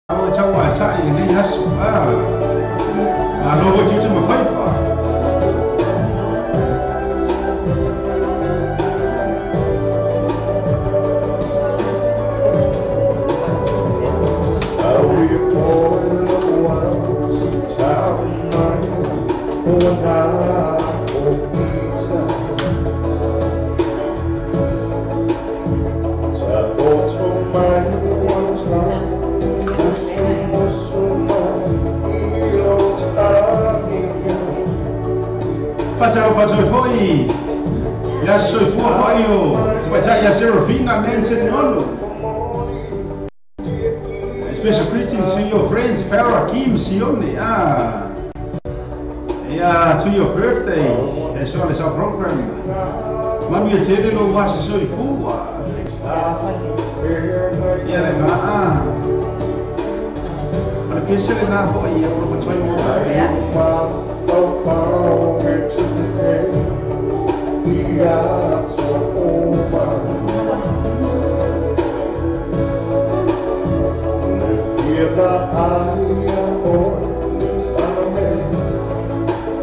trong ngoài chạy đi hết là logo chứ mà phải Patrol foi ya soy fuayo baca ya Serafina Nansen Nolo. Special greetings to your friends Farah Kim Sione yeah, to your birthday as well as our program. Man we tell you was so full ya Pero que se le na foi ya por foi mo so far away today, we are so over. The fear that I am born,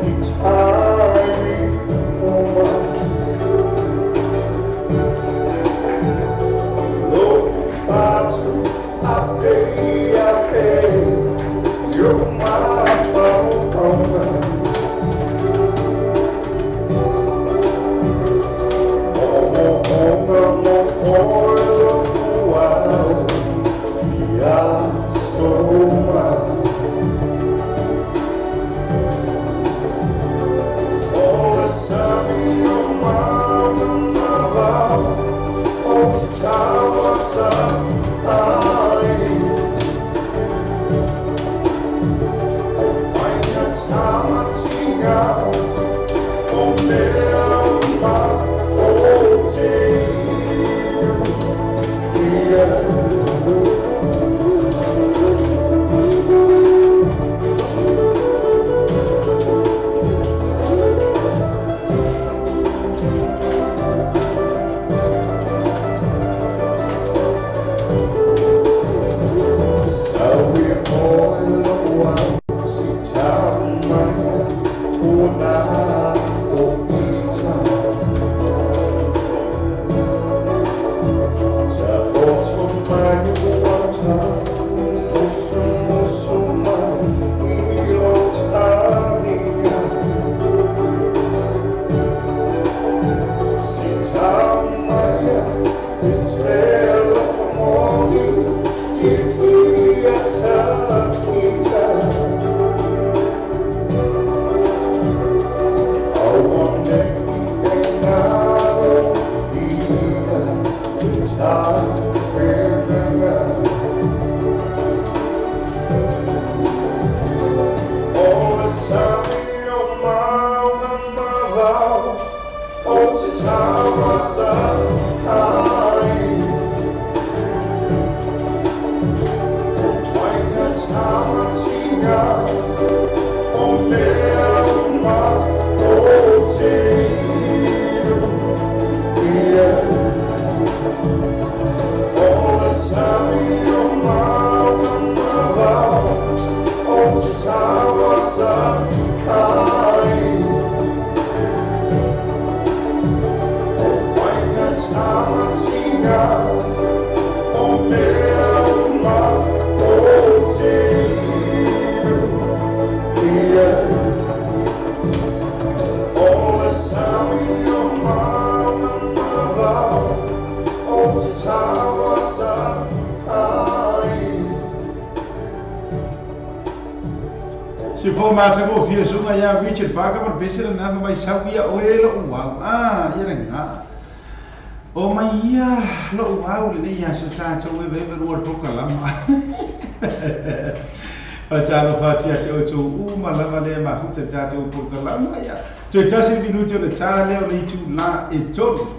each time over. Look fast, I pay, you're my home. Masa ko via sunga ya Richard Baga mar besir na mai sawia oelo wow yarenga o mai ya lo wow le ya so cha cho we be ro to kalama a cha lo fa chia cho cho u ma la le ma fu cha cho to kalama ya cho cha si biru cho le cha le le tu la e to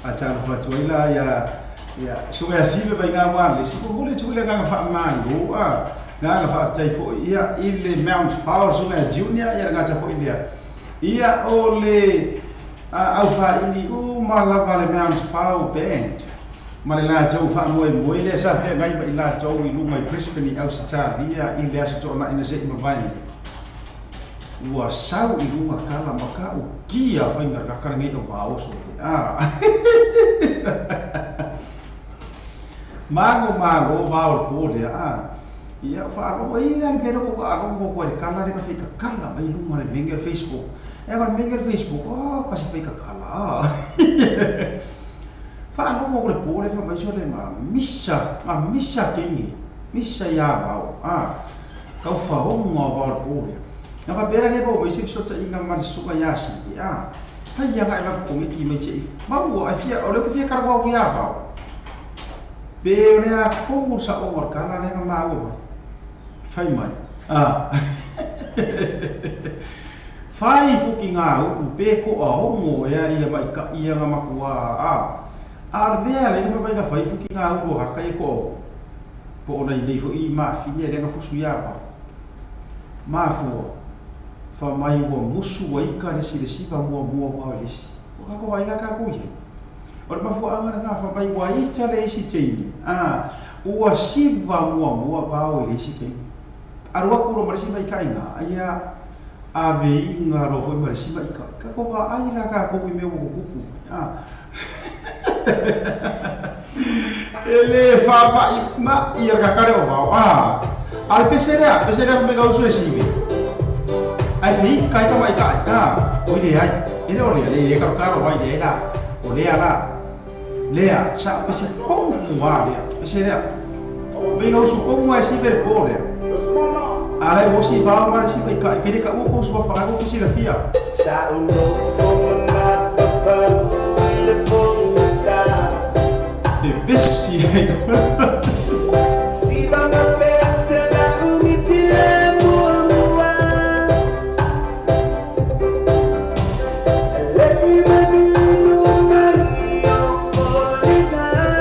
a cha lo fa cho ila ya so ya si be nga wa le si ko le chu le nga fa ma go nga fa chai fo ia ile Mount Fowler sunga junior ia nga cha fo ia ole au fa ini u ma la vale Mount Fowler band ma le la tau fa mo le sa fe ngai ba ila tau I lunga I Brisbane I Australia I le aso tona ina se ma vai ua sau I lunga kala maka o kia fa inga kakara ngai o va oso mago va o pole ia fa ro ia le pero ko aro ko le kala le ka fika kala ba I lunga le menga Facebook e ka menga Facebook ka se fika kala fa no mo le pole fa mai so le missa kingi missa ya bao ka fa o mo va le pole na fa bera le bo mai se so ta inga mal suka ya si fa ia ga va ko mi mai che ma wo a fia o le ko fia ka ba ya bao pe le a ko sa o mar kana le nga ma wo fai mai fai fuki ngā upu pe ko a hongo ia mai ka ia ngā makua arbea le fa mai ka fai fuki ngā upu haka I ko po ona I fo I ma fine le nga fusu ia pa ma fua fa mai wo musu wa ika le si pa mua wa le si o ka ko vai ka ko ye o ma fua anga nga fa mai wa ita le si teini ua siva mua va o le si teini arua kuro marisi mai ka inga ia ave inga ro foi marisi mai ka ko va ai la ka ko I me wo kuku ele fa pa ma ia ka kare o va al pesera me ga uso esi me ai fi ka ta mai ka o le ai ele o le ka claro vai de la o le ala lea sa pese ko wa le pesera me ga uso ko mai si per pole ala o si va ma si mai ka ke ka o ko so fa ko si la fia sa o no na fa le bon sa de bessie si va ma pese la unitile moi let me know Mario Polina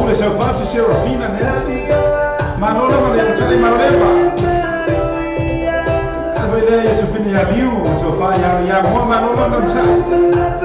Pure se faccio Serafina Nancy ma non lo voglio sai ma non è poi lei ci finì a Liu ci fa ya ma non lo sai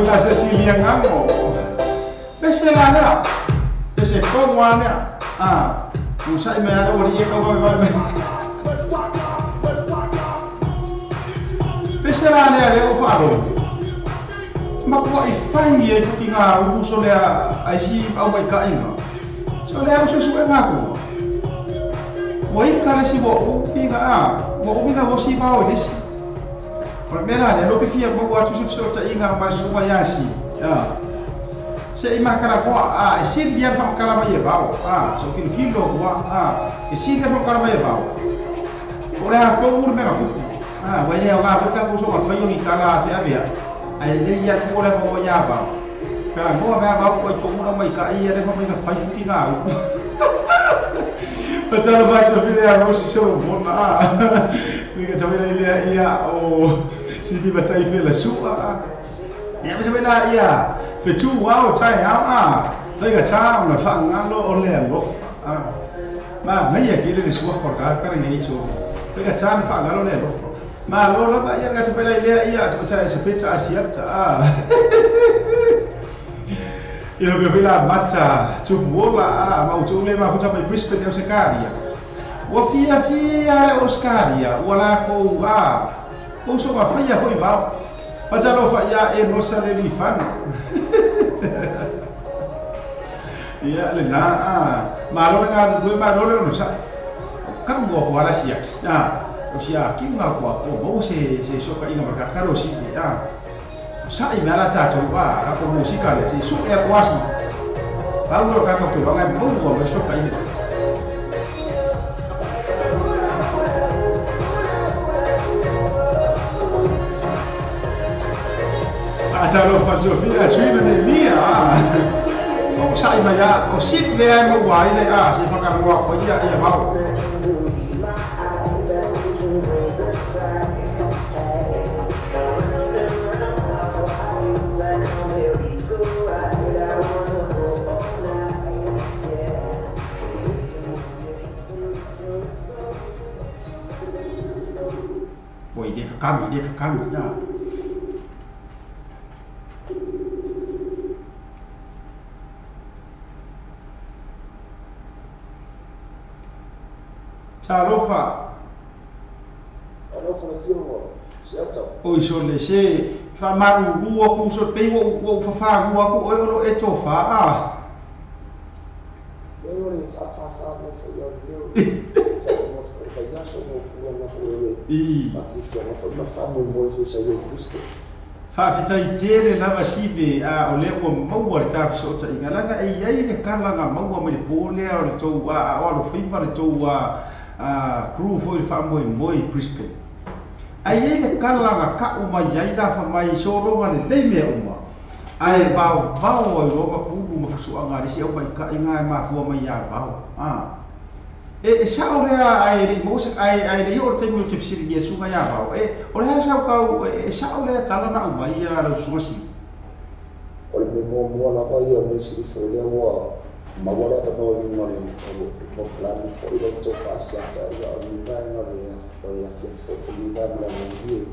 la Cecilia ngamo. Pese la nea. Pese kongwa nea. Usai me ada ori eka wa me. Pese la nea le o faro. Makwa I fai e fukinga uso le a si au mai ka inga. So le au susu e ngako. Mo ika le si bo pinga mo pinga mo si ba o desi. Ora mera le lo pifia mo wa tusu so ta inga ma suma yasi. Se imakara boa e si dia fa kala mai ba so kilo wa e si dia fa kala mai ba. Ora ko ur mera ku. Wa le o ga ka ko so ma fa yo ni kala fe avia. Ai le ia ko le mo ya ba. Kala mo ba ko ko mo mai ka ia le fa mai ka fa fuki ga. Patala ba cho vile ya rosi so bona. Ni ka tawila ile ia o si di ba tai fe la su ya bisa bela ia fe tu wow tai ha dai ga cha una fa ngalo o le lo ma mai ya kile ni su for ka ka ni so dai ga cha fa ngalo le lo ma lo ba ya ga cha bela ia cha cha se pizza asia cha io che bela matcha tu bola ma tu le ma fa mai Brisbane o Scaria wa fia le Oscaria wala ko o so ma fa ya foi ba Pajalo fa ya e no sa le lifana. Ya le na malo nga lu ma lo no sa. Kan go ko ala sia. O sia ki nga ko mo se so ka ina marka karo si ya. Sa I mala ta to ba ko musika le si su e kwasi. Ba lo ka ko to nga mo mo so ka ina. Atalo faccio fino a suina nel via. O sai ma ya, o sit le mo wai le si fa ka mo ko ya ma. Poi dia ke kami ya. Tarofa. O iso le se fa maru rua ku so pe wo fa rua ku o lo e to fa fa fitai tere lava sive o le o maua le ta so ta ingalaga e ai le kala na maua me pole o le to o lo fifa le to crew foi fa moi Brisbane ai le kala ka o mai ai la fa mai so ro ma le me uma ai ba o lo ma pu ma fu anga le si o mai ka inga ma fu mai ya ba e sa o le ai ri mo se ai le yo te mo te fisi ye su ya ba o le sa ka e sa o le tala na uma ya lo su si o le mo la pa yo me si fo le mo ma wala pa no ni no mo plan fo le to fa sia ta ya ni ba no le o ya fo ni ba la ni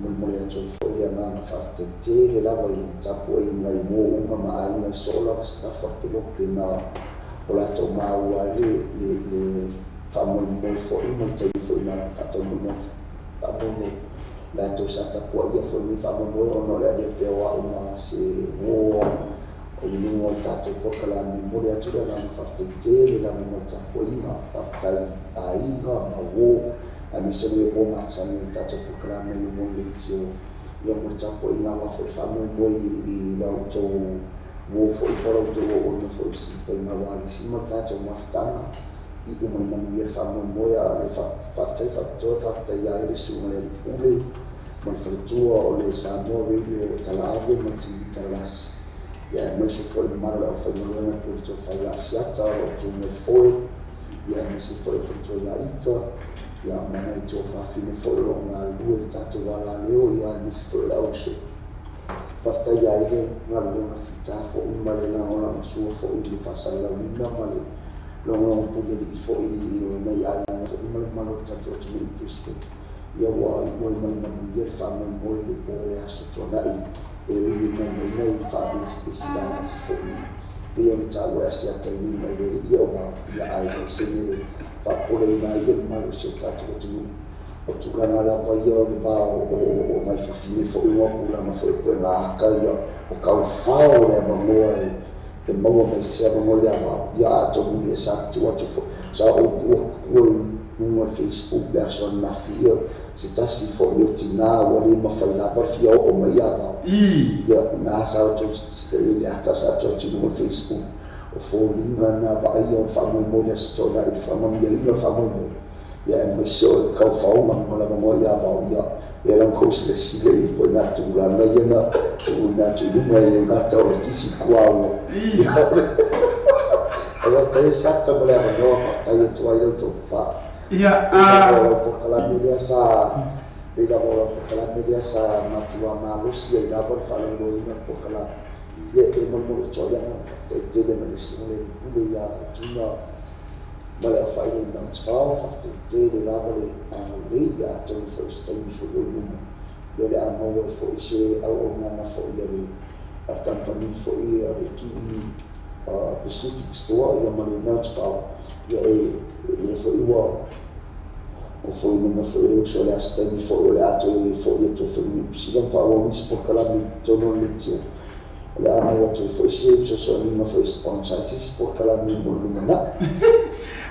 mo ya to fo ya na fa te le la mo ta po i mai mo ma ai na so la sta fa to lo que na o la to ma wa le fa mo fo i mo te fo na fa to mo pa mo la to sa ta po ya fo ni fa mo no le te wa una se wo o ni mo ta to po kala ni mo ya to la fa te le la mo ta po i ma fa ta ai no ma wo a mi se le o ma sa ni ta to po kala ni mo le tio ya mo ta po i na wa fa mo i la to wo fo fo to wo no fo si pe na wa si mo ta to ma sta I mo na mi fa mo ya le fa ta ya le su le ule mo fa to o le sa mo le ta la ave mo ti ta las ya mo si fo ma la fa mo na ko to fa la sia ta o to mo fo ya mo si fo to la ita ya mo na to fa fi mo fo lo na lu ta to la le o ya mo si fo la o se Pasta ya ile na lo na fita fo uma le na ona su fo I fa sala una male lo no pu le fo I na ya na fo uma le malo ta to to Brisbane ya wa mo na mo ye fa mo le po le aso to na really may fabrics is dance for me. Beyond Tower, Seattle, my yoga, the eye, singing, Fapore, my young man, so that o tukana la pa yo le ba o mai fafine fo i ngoku la ma fo ko la ka yo o ka fao le ma mo e mo me se mo le ama ya to mu sa tu o fo sa o Facebook person na fio se ta si fo yo tina o le ma fa la pa fio o ma ya ba ya na sa to se le ata sa to no Facebook o fo ni na ba yo fa mo le sto la fa mo le fa mo ya me so ka fao ma mo la mo ya ba ya la ko se si le po na tu la na ya na tu na tu ma ya na ta o ki si kwa o ya ta sa ta mo la no ta ya tu ai to fa ya po kala media sa ila po kala media sa ma tu ma lo si ya por fa lo ina po kala ya e mo mo cho ya te le me si le ya tu na Mala fighting on 12 of the day the lovely league after the first time for the room. Yode amo for ise au mama for yari a company for a kiwi Pacific store ya mali not power ya for iwa o for no for o so last time for o ato for ya to for si non fa o mis por kala mi to no leche ya amo to for ise so no for sponsor si por kala mi bolumana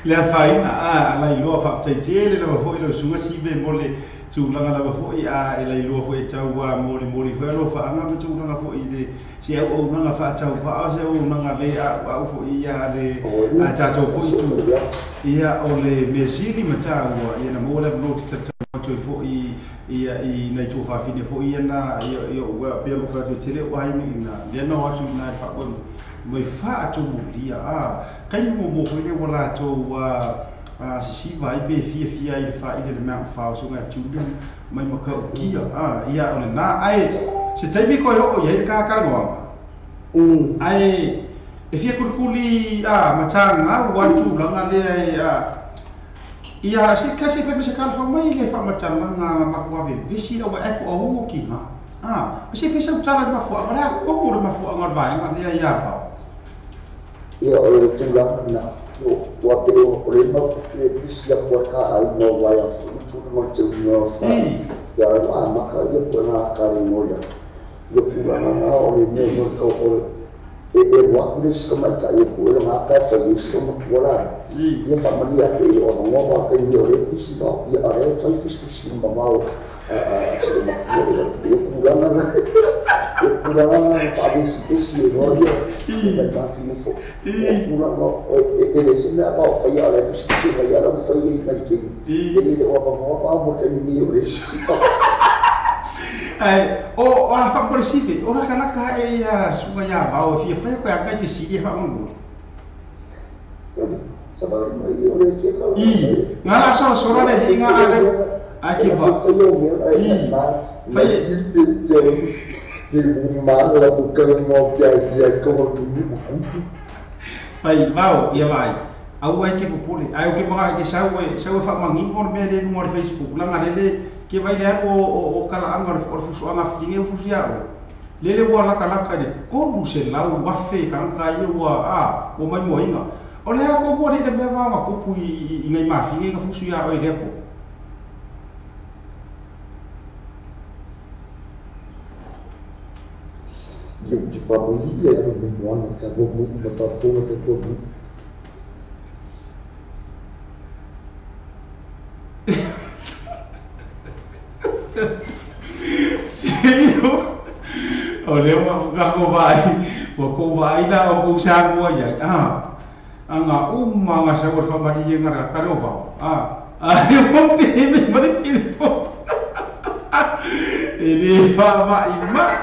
le faina la ilo fa tsaitele la fo ilo sunga sibe mole tu langa la fo ia la ilo fo e tau wa mole fo lo fa anga tu langa fo i de si o langa fa tau fa se o langa le a fo ia le a ta to fo tu ia o le mesini mata wa ia na mole no tu fo i na tu fa fine fo ia na ia wa pe lo fa tele wa ni na le no wa tu na fa ko mai fa to dia kai mo foi le wala to si vai be fia i fa i le ma fa so ga tu mai mo ka kia ia ona na ai se tai mi ko yo ia ka ngo ai e fia kurkuli matanga wa tu langa le ia si ka se fa me se ka fa mai le fa matanga ma ko ve visi o e ko o ki se fi sa tala ma fu agora ko mo ma fu agora vai ngani ia pa ia o le tula na o apelo o le no que disia por cá aí no vai a tudo no teu no fa ia a maka ia por na cara moia eu pula na o le no o e wa kulis como ka ia por na ka fa isso como ora ia familia que o no va que eu le disi no ia a re fa fisto sim mamau eu pula na esse olha e vai fino fo pula no ele se na va fa ia le disi vai ia não foi ele que ele o va porque meu esse o a fa preside ora kana ka e ya sunga ya ba o fi fa ko ya ka fi si fa mo sabe mai o le que não ngala so ra le dinga ale aqui va vai mau ia vai au ai ke popule ai o ke mga ke sau fa mangi ngor me le no Facebook la ngale ke vai le o kala angor for fu anga flinge fu sia le wala kala ka de ko lu se la wa fe kan ka ye wa o mai mo inga o le ko mo de me va ma ko pu i ngai ma flinge fu sia o le po eu de família era muito bom, acabou muito botar fogo até todo mundo. Sério? Olha o vai lá o usago aja. Anga nga sa ko fa mari nga ka ro ba. Eu vou ter mari que ele fala ia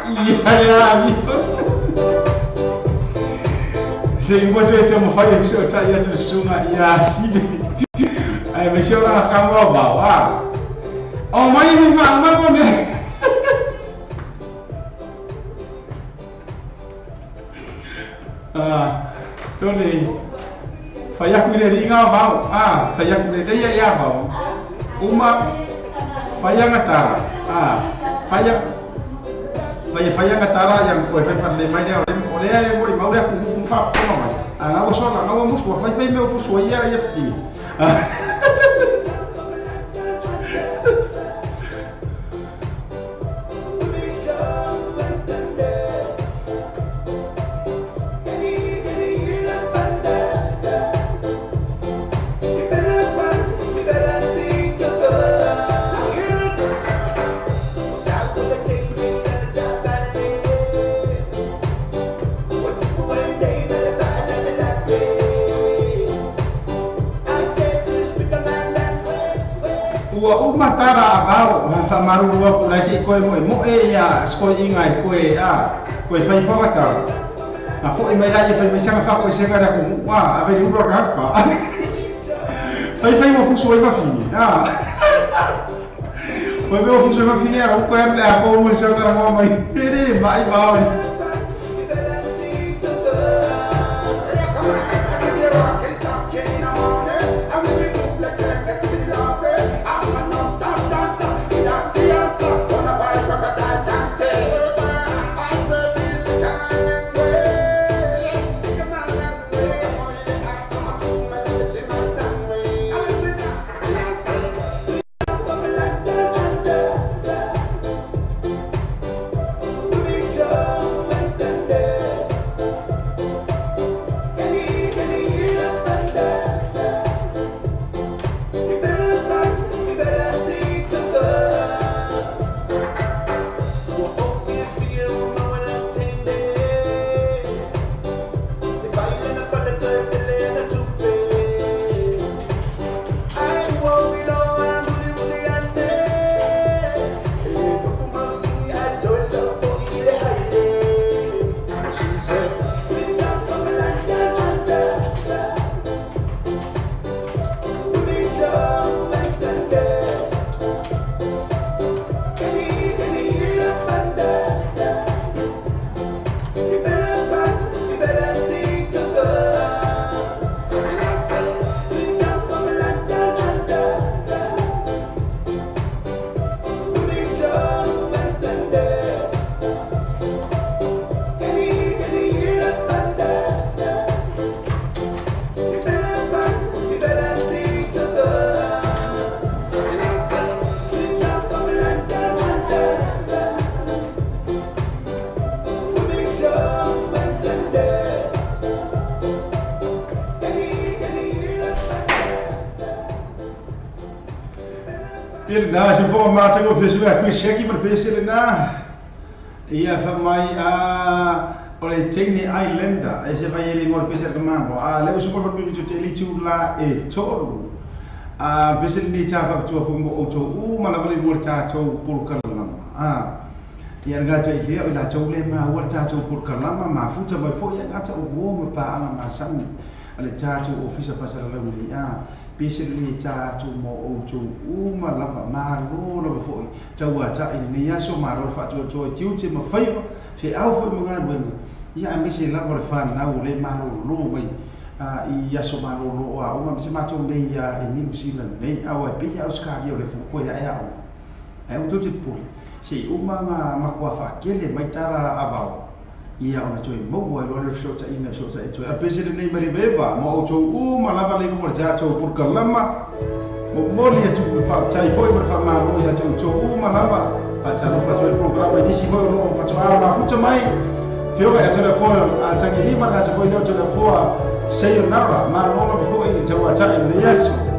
se enquanto eu tenho falha que eu saia do sunga ia assim aí me chama na cama vai oh mãe me vai comer Tony falha com ele inga vai falha com ele ia vai uma falha ngatara falha fai ngatara yang koe fai fale mai dia ole ai mo mau dia ku fa ko mai nga so la nga mo so fai me fu so ia fi matara abao fa maru wa pula si koe mo ya skoi ingai koe koe fai fata a fo mai la fai mai sanga fa koe senga da ku wa ave ru ro ka fai mo fuso va fini koe mo fuso va fini a koe la ko mo sa da mo mai pere mai ba na se fo ma te go fesu a sheki per pesele na ia fa mai ole Tini Islander e se vai ele mor pesele mango le usu por bibi te li tu la e toru pesele ni ta fa tu fo mo o ma la vale mor ta to por kalama ia nga te ia ila to le ma wa ta to por kalama ma futa vai fo ia nga ta o mo pa ala ma sami ale ta to ofisa pasala la ni pesele ta to mo o ma lava maro lo fo taua ta ni ya so maro fa to tiu te ma fai fe au fo mo ngalo ia a misi lava fa na o le maro lo mai I ya so maro lo o ma se ma to nei ya e New Zealand nei au pe ya Australia o le fo ko ya o to te puli se uma ma kwa fa kele mai tara avao ia ona toi mo wa lo so ta ina so ta e a president nei mari beba mo o to ma lava le mo ja to por kalama mo moli e tu fa tai foi per fa ma mo ja to ma lava pa ta no fa to programa di si foi no fa to ma futa mai fio ga ta fo a ta ni ma ga ta foi no to fo sei nara ma no no fo e ta wa ta ni yeso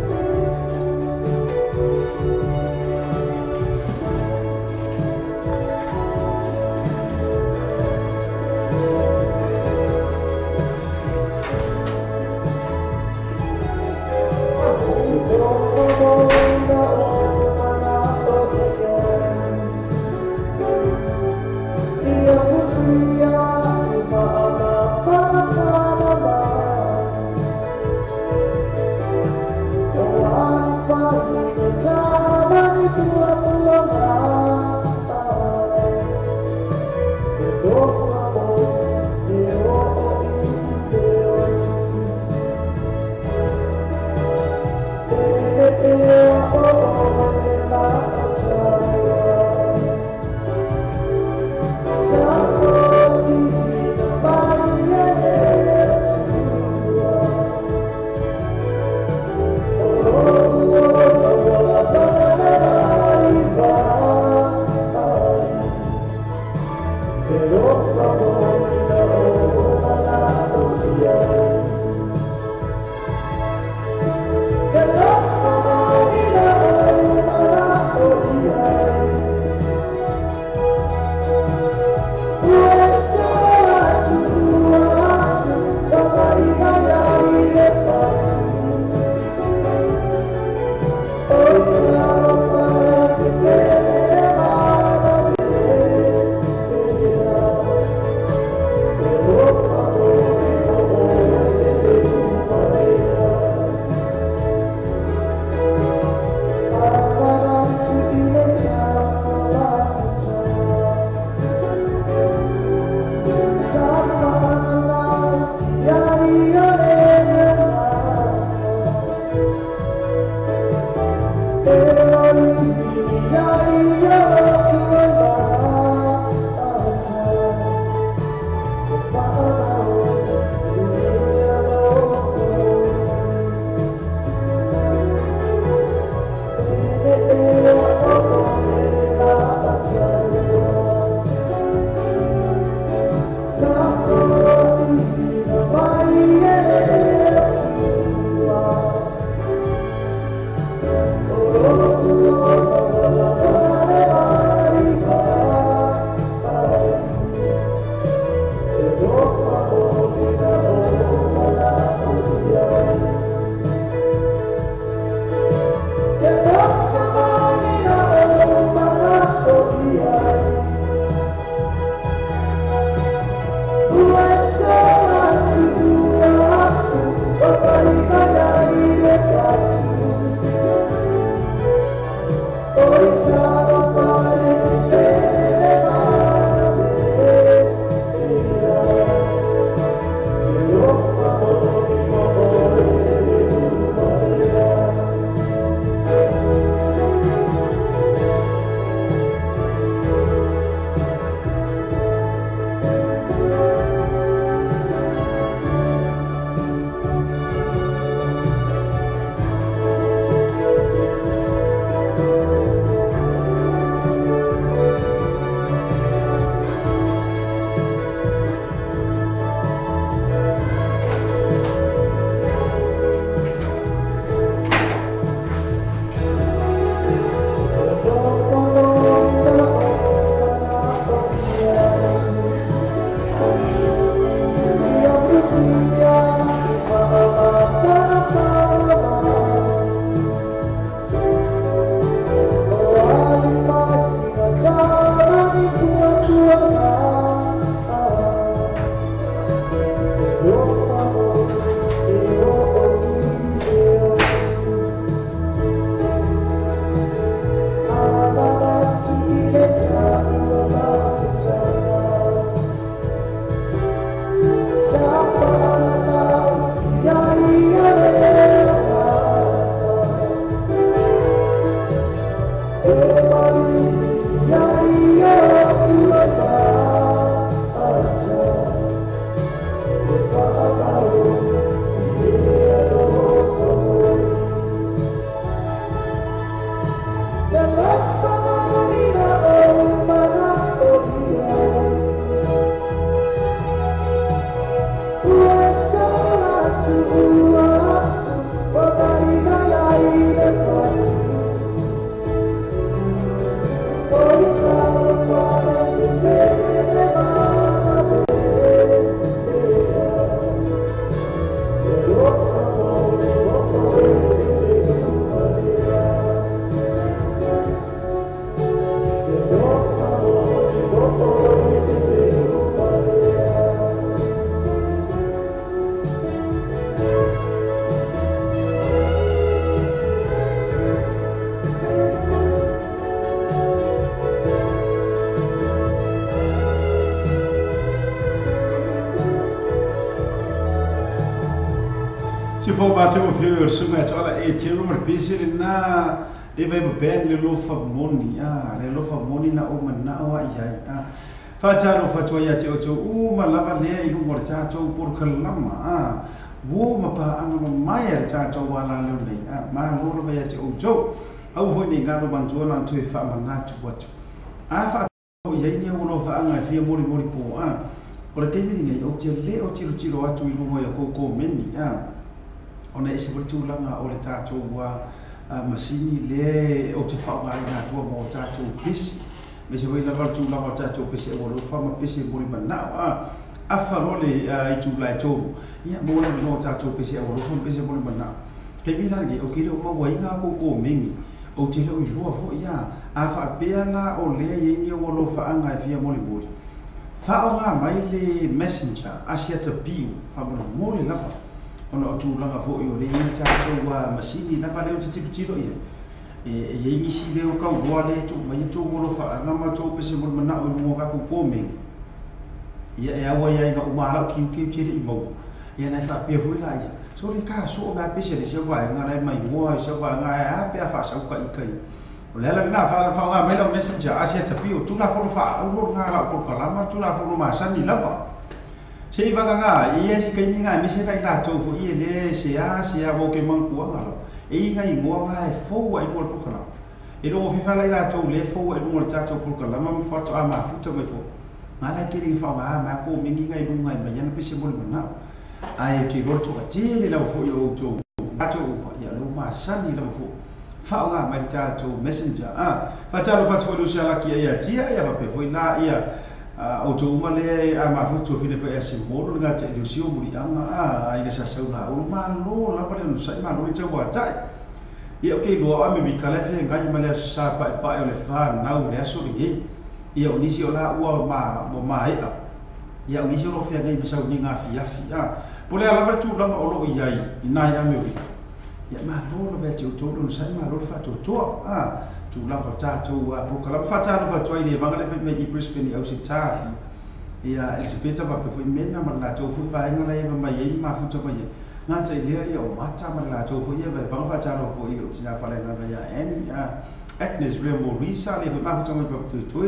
Se for bare til at flyve, så er det et til nummer pisse na det var ben le lo fa moni le lo fa moni na o man na wa ya fa ta lo fa to ya te o ma lava le i lu mor cha to por kalama wo ma pa an ma ya cha to wa la le le ma lo lo ya te o jo au fo ni ga lo ban to na to fa ma na tu wa a fa ia ni o fa anga fia mori po o le temi ngai o te le o tiro atu i lungo ia ko meni ona ese o tūlanga o le tātou wa masini le o te whaunga i ngā tua mo o tātou pisi me se waila wala tūlanga o tātou pisi e wala whama pisi mori manao a wharole i tūlai tōru ia mōna no tātou pisi e wala whama pisi mori manao kei mirangi o kere o maua i ngā ko mengi o te leo i lua fo ia a whaapea na o lea i ni o wala whaanga e fia mori mori whaonga mai le messenger asia ta piu whamona mori lava ona o tūlanga fo i o le i tātou wa masini lava leo te tipitiro ia e ingisi leo kau roa le tu mai tu wala whaanga ma tō pese mori manao i lungo kako kōmengi ia e awa ia i nga umara o kiu tire i mau ia nai whaapea fo i la ia so le ka so na pese le se vai nga rai mai moa i se vai nga a pe fa sa ka i kai o le la na fa nga mai lo messenger asia ta pio tu na fo fa o nga la por kala ma tu na fo ma sa ni la pa se i va nga i esi kai nga mi se kai la to fo i le se a vo ke man ku nga lo e nga i moa nga e fo wa i por kala e lo fi fa la to le fo wa i mo ta to por kala ma fa to a ma fu to mai fo nga la ke ri fa ma ko mi nga i lu nga i ma yana pese mo na ai ki roto a tele la fo yo to ato ya lo ma sani la fo fa nga mai tato messenger fa talo fa to lu sala ki ya tia ya va pe foi na ia auto male a ma fu to fine fa ese modo nga te lu sio muri anga ai sa sa la o ma lo la pa no sai ma lo te wa tai ia okay lo a me bi kala fe nga i male sa pa le fa na o le aso ri ia o nisi o la o ma ia o nisi o fia nei mesa ni nga fi po le ala tu langa o lo iai ina ia me wi ia ma lo ve tu no sai ma lo fa tu tu langa ta tu po kala fa ta no fa tu ile vanga le fa me i Brisbane au se ta ia Elizabeth va pe foi mena ma la tu fu va nga le ma ia ma fu tu ma ia nga tai le ia o mata ma la tu fu ia va vanga fa ta no fu ia tina fa le nga ia en Agnes Remo Risa le ma fu tu ma tu tu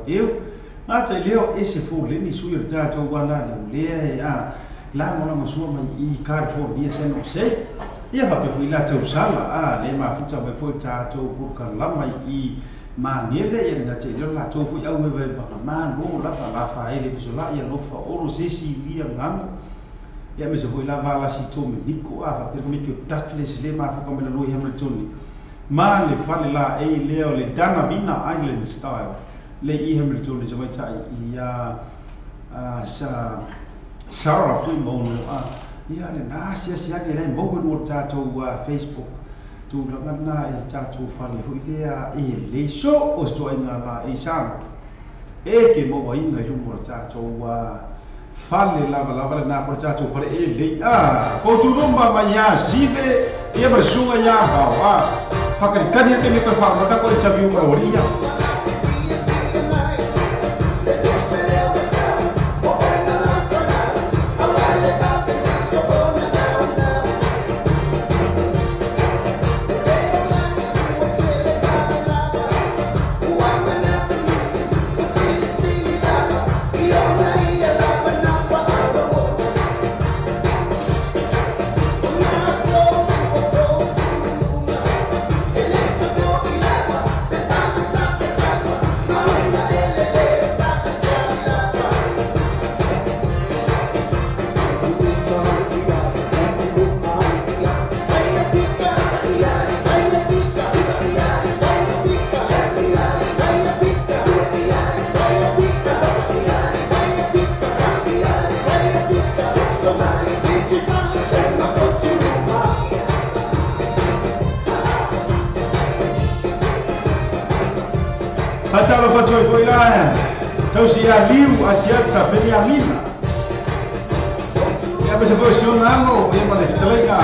eu nga tai leo ese fu le ni sui ta tu wala le ia la mo na sua mai i California San Jose ia fa pe fu la tau sala le ma futa mai fu ta to burka la mai i ma ngele ia na te la to fu au ve va ma lo la fa ele so la ia lo fa oro sesi lia ngango ia me se fu la va la si to me niko fa pe me ke Douglas le ma fu ka me lo Hamilton ma le fa le la e leo le Danabina Island style le i Hamilton le mai tai ia Sarah Freeman ia le na sia ke le mo no tato Facebook tu langa na e tato fale fu ia e le so o sto ina la e sa e ke mo wa inga lu mo tato fale lava na por tato fale e le ko tu no ma ya sibe ia bersunga ya ba fa ka kadi ke me pa fa ka ko chaviu para oria Fatalo faccio poi là, ciao sia Liu Asiata Beniamina. Ya bisa poi sion amo, ya male telega.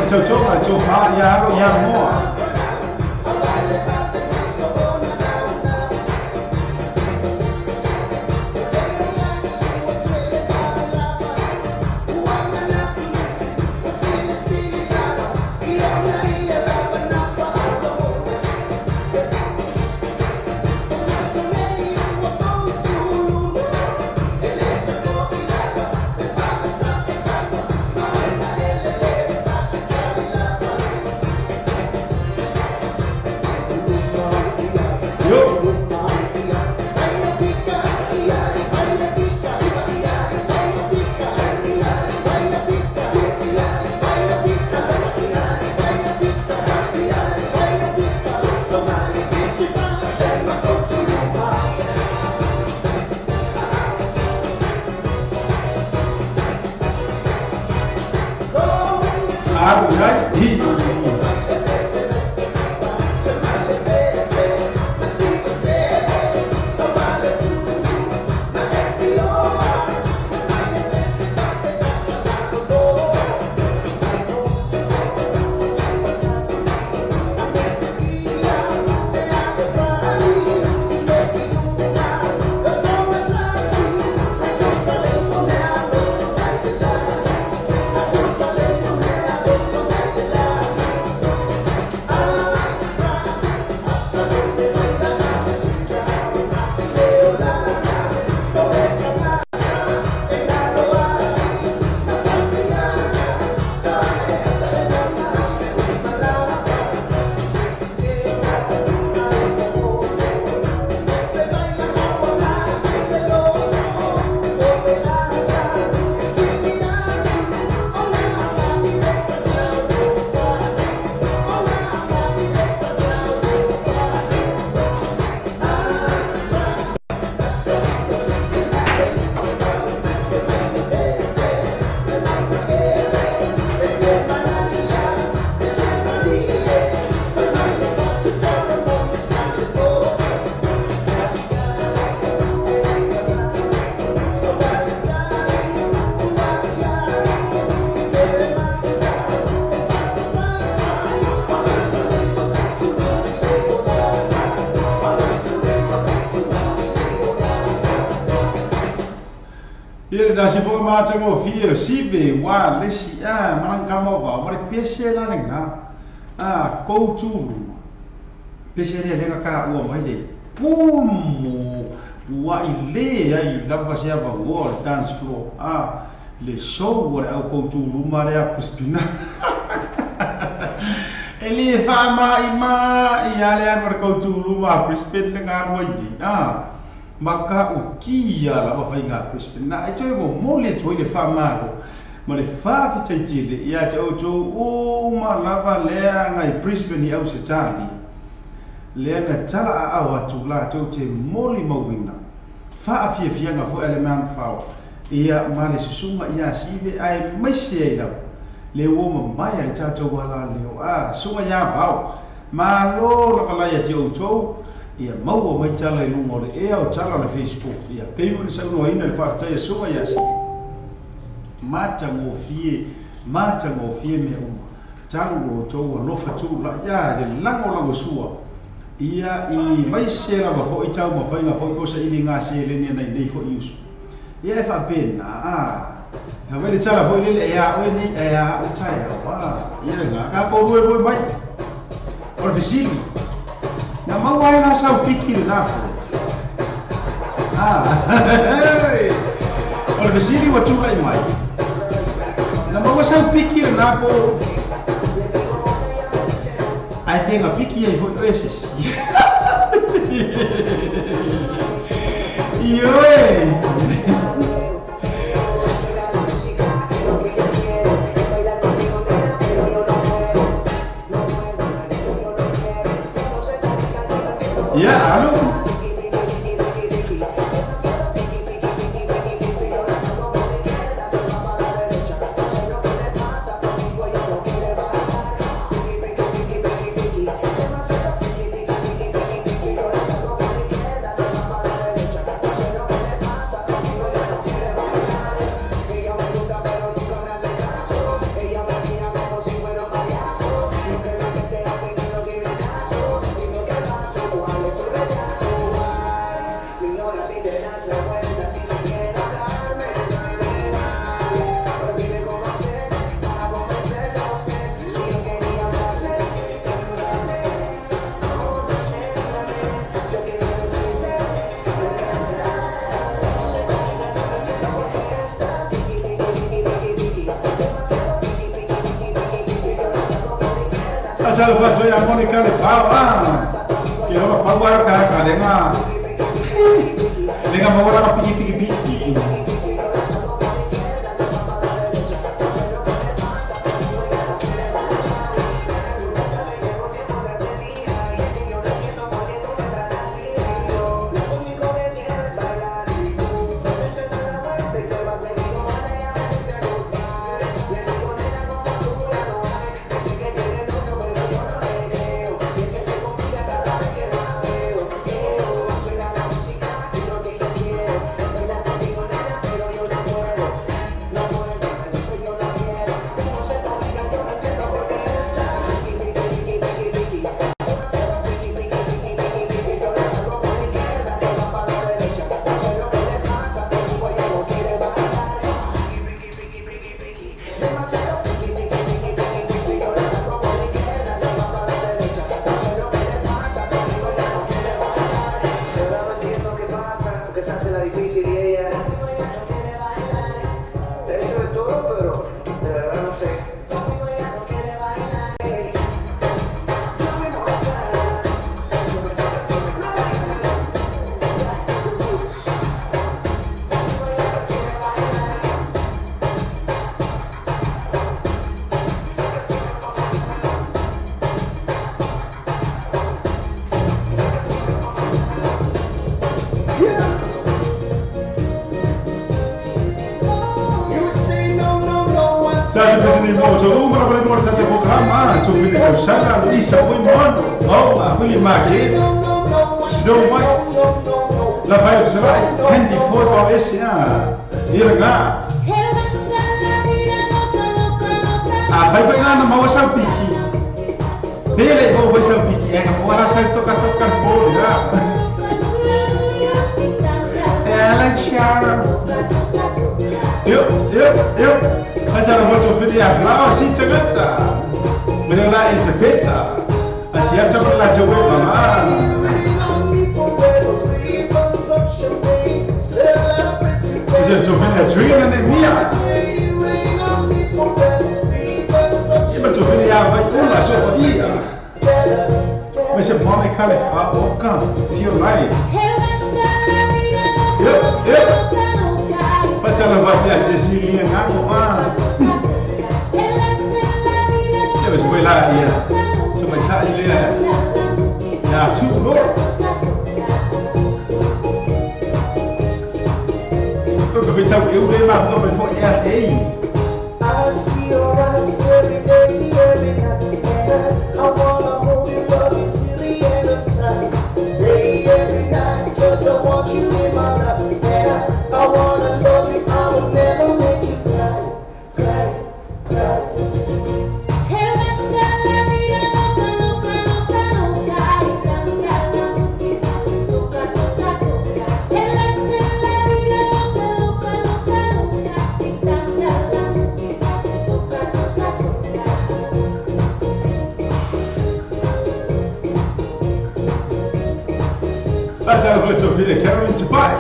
Ciao fa ya mo. Ia da si po ma tango fia sibe wa lesi man kama wa mare pese la nga ko tu pese le ka o mai le pum wa ile ai lava se ava o dance floor le show wa au ko tu ruma le puspina ele fa ma ia le an ko tu ruma puspina nga roi maka ukia la wa fainga Brisbane na ai mo mole toi le famaro ma le fa fitaitile ia te o ma lava le ngai Brisbane au se tali le na tala a wa tula te moli mawina fa afia nga fo element fa ia ma le susuma ia sive ai mese ai la le wo ma mai al tato wala le sunga ya bau ma lo la kala ia te o ia mau mai tala i lungo le o tala le Facebook ia peiu sa no ina le fatai so ia si mata mo fie me talu o to lo fatu la ia le lango sua ia i mai se la fo i tau ma fai nga fo i posa i nga se le nei fo i usu ia fa pena ha vele tala fo le ia o ni o tai ia nga ka po ruo mai o fisili na mawai na sa piki na fo o vesiri wa tu lai mai na mawai sa piki na fo ai pega piki ai fo esses alô? Chalo fa soy armónica le fa que no va a guardar cara lenga mau ora piki ni mo so umara pala mo sa programa so pili sa sala isa ko mo oh pili magi Snow White la vai sai Handy for Oasia irga vai na mawasang piki pele mo wasang piki ang wala sa toka-toka po Alan Sharon Yuk Acara foto video flower si cagata Menela is a pizza Asia cakap jawa mama Bisa coba dream and mia Iba coba dia vai so dia Bisa pome kalefa oka feel right Yuk Pacara bahasa Cecilia ngaku Ya bisa boleh dia cuma cari dia ya cukup kau kebicara eu deh mah kau berbuat ya I see your eyes every day, every night, and I wanna hold you, love you till the end of time. Stay every night, 'cause I want you in my life, and I wanna love you, I will never make you cry, cry, cry. Let's have a little video, Caroline Dubai.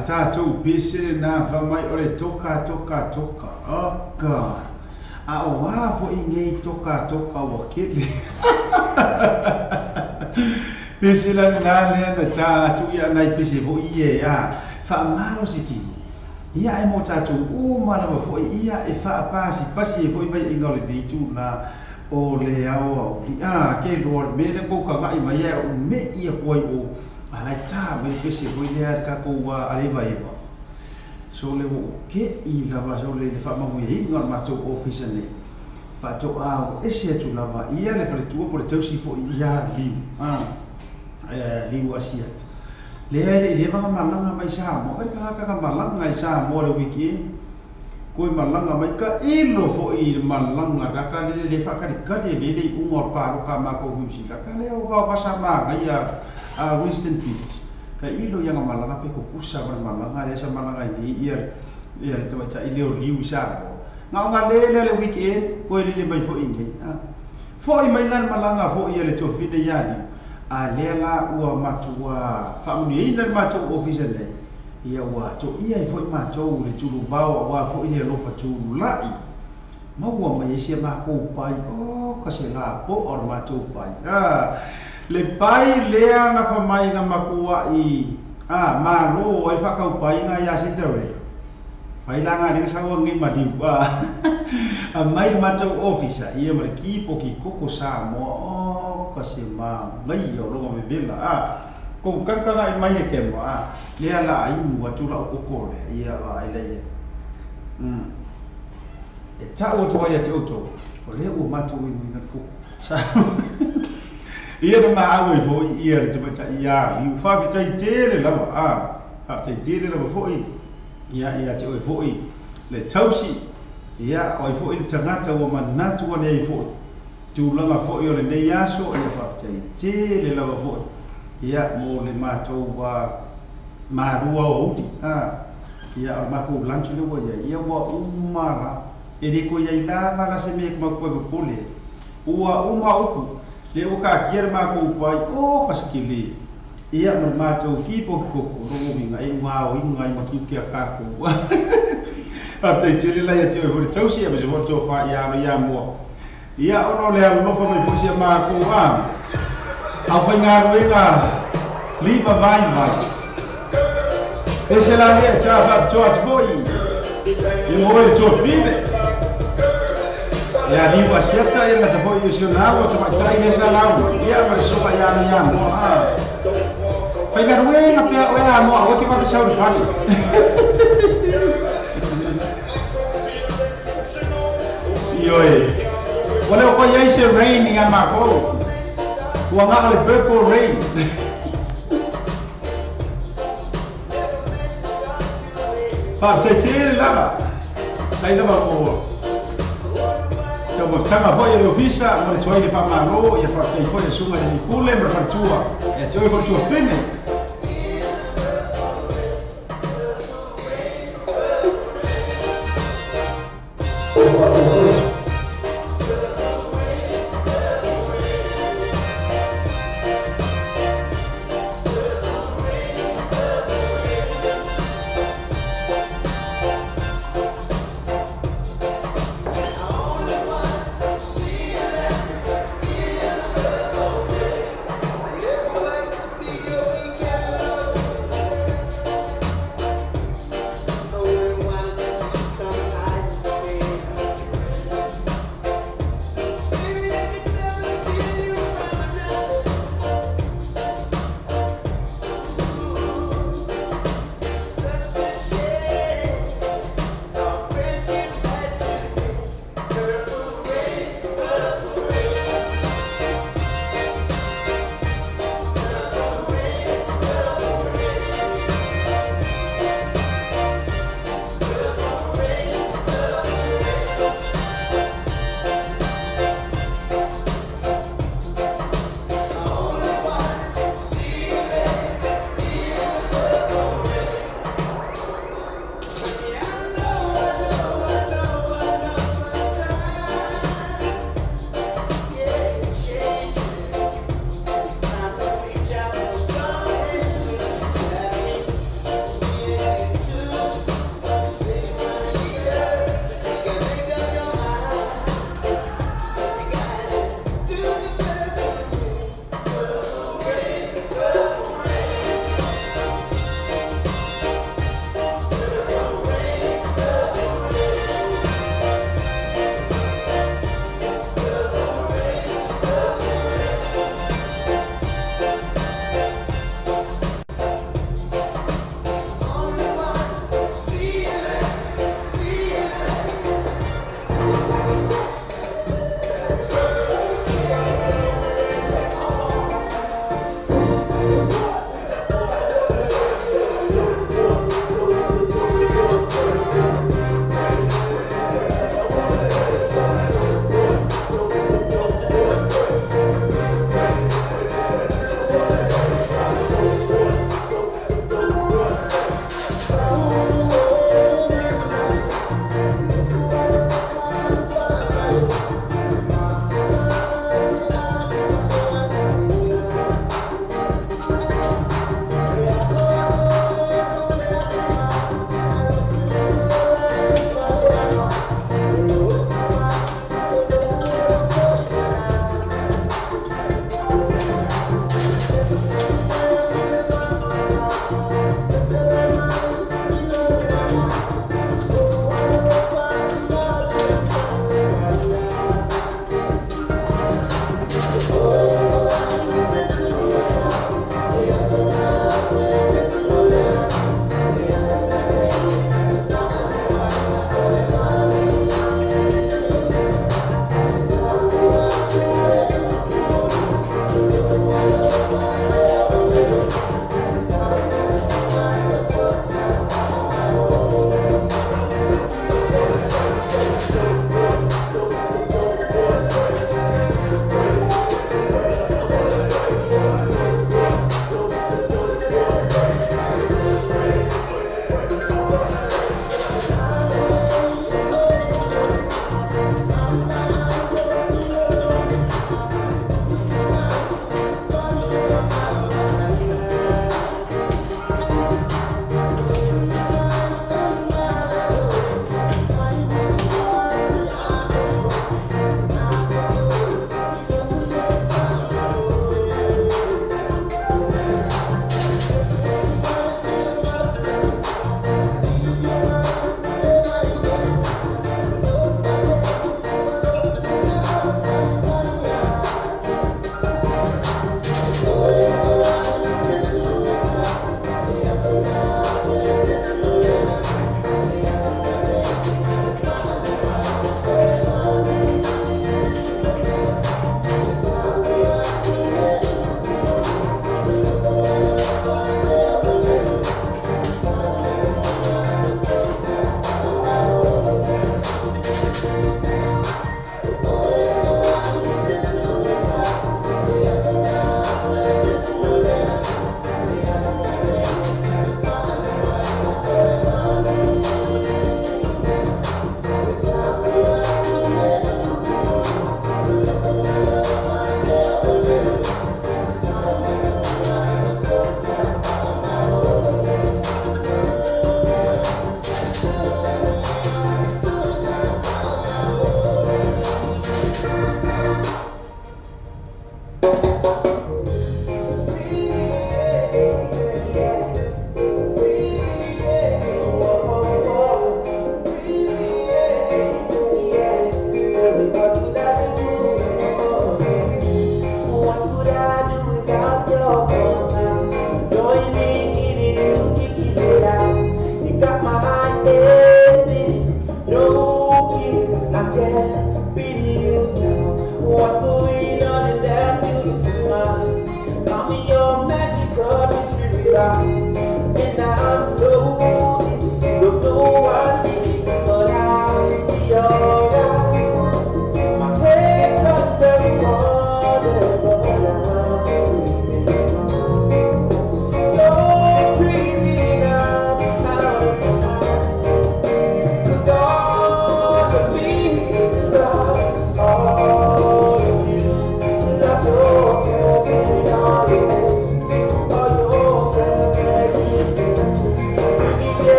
Tatou bisi na famai ole toka oka a wa fo inge toka wakili bisi la na le na tu ya na bisi fo ie a fa maro siki ia e mo tatou uma na fo ia e fa pasi fo vai ingole de tu na o le ao ke ro me le ko ka ngai mai e o me ia koi o ala ta me pese foi le ka ko wa aleva eva so le ke I lava so le fa ma wi ngor ma to office ne fa to a ese tu lava ia le fa tu por teu si fo ia li li wasiat le va malanga mai sa mo ka malanga sa mo le wiki ko malanga mai ka ilo fo I malanga ka le fa ka le le ngor pa ka ma ko husi ka le o va sa ma ia Winston Peters ka ilo yang malanga pe ko kusa bar malanga le sa malanga ni ia to cha ilo liu sa nga le weekend ko le mai fo inge fo I mai lan malanga fo ia le to fide ya li a le la ua matua fa uni ina matu office le ia wa to ia fo I matu le tulu bawa wa fo ia lo fa tulu lai ma wa mai se ma ko pai o ka se la po or matu pai le pai lea nga famai nga makua I malo e whakau pai nga ia sintere pai la nga ringa sawa ngi maliu a mai matau officer ia ma ki po ki koko sa mo o ka se ma mai yo lo me vela ko kankanga mai le ke mo le ala ai mu atu la koko le ia ai le e ta o to ia te auto o le o matau i na ko sa ia ma au i vo ia le te ia i fa vitai tere la te tere la vo ia te o vo le tausi ia o fo il tangata o manatu o nei fo tu langa fo o le nei aso ia fa te le lava fo ia mo le mato wa marua o uti ia o mako lanchu le ia wa umara e de ko ia ila mara se me ko ko pole uma upu le o ka kier mako pai o kaskili ia mo mato ki po ko ro mi ngai ma o ngai ma ki ke ka ko te tiri la ia te o tausi e mo to fa ia no ia mo ia ono le no fa me fusi ma ko a fa nga ruenga liba vai ese la ia cha fa George boy e mo e to fine ia di wa siasa ia na boy yo na o tama sai esa la ia ma so fa ia no ia mo fa nga ruenga pe o ia mo o ti fa sa ur fani Yoi. Wale ko yai se rain ni ama ko. Wa nga le purple rain. Fa te lava. Sai lava ko. So mo tanga ho ye ofisa mo choi le fa maro ya fa te ko ye sunga ni kule mo fa tua. Ya choi ko tua fine.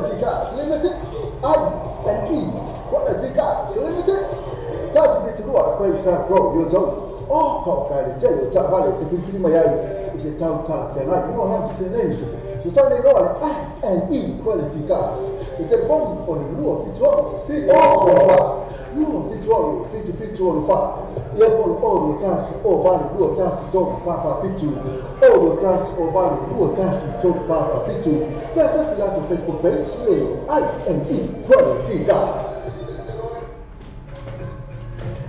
Quality Cars Limited, I&E Quality Cars Limited. Just be to work where you start from your zone. Oh, call guy, tell you, Valley, the big is a town thing. I know how to say names. So tell me, I&E Quality Cars. It's a bomb on the roof of the 12 feet or you fit all fit all far. You put all the tasks over the blue tasks don't far fit to all the tasks over the blue tasks don't far fit to. That's just like a Facebook page. I&E Quality Cars.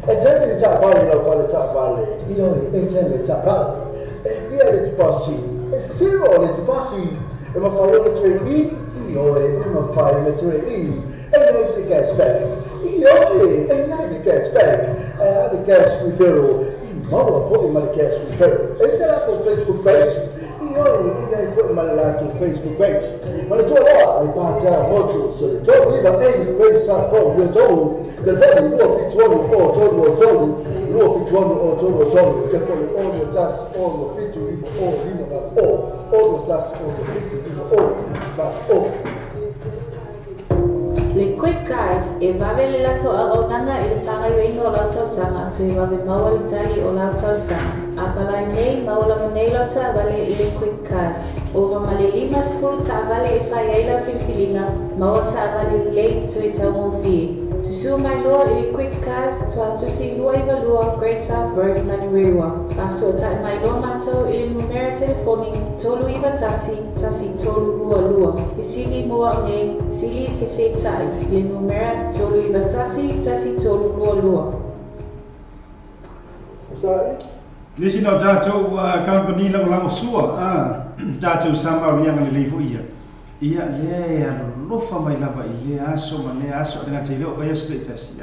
Exactly the top valley of the top valley. You know, exactly the top valley. If you are the bossy, it's zero, it's bossy. If I fire the tree, you know, if I fire the tree, and you see cash back. Okay, and now the cash back. The cash referral. Mama put him on the cash referral. They set up on Facebook page. You put him on the Facebook page. But it's all out. They buy down modules. So they told me about any place start from. You're told the very rule of each one or told. Rule of each one or told. They call it all your tasks, all your fit to people, all people, that's all. All your tasks, all your fit to people, all people, that's all. Le quick guys, e vavele la to aronanga e whanga iwei o la tau sanga tu e vave mawali tali o la tau sanga. A palai nei maula monei la ta avale i le quick guys. Ova male lima sifuru ta avale e whai eila filfilinga, maua ta avale lei tu e tau mawhi. Tu su mai lua i le quick guys, tu atusi lua i valua, Great South Road, Manirewa. A so ta mai lua matou i le numera telefoni, tolu iwa tasi tolu lua. I sili mua nei, sili ke se tai. Le numera tolu iwa tasi tolu lua. Sorry? Nisi no tātou company lango sua, tātou sama rianga le leifu ia. Ia le alofa mai lava i le aso ma le aso ringa te leo vai aso te tasi.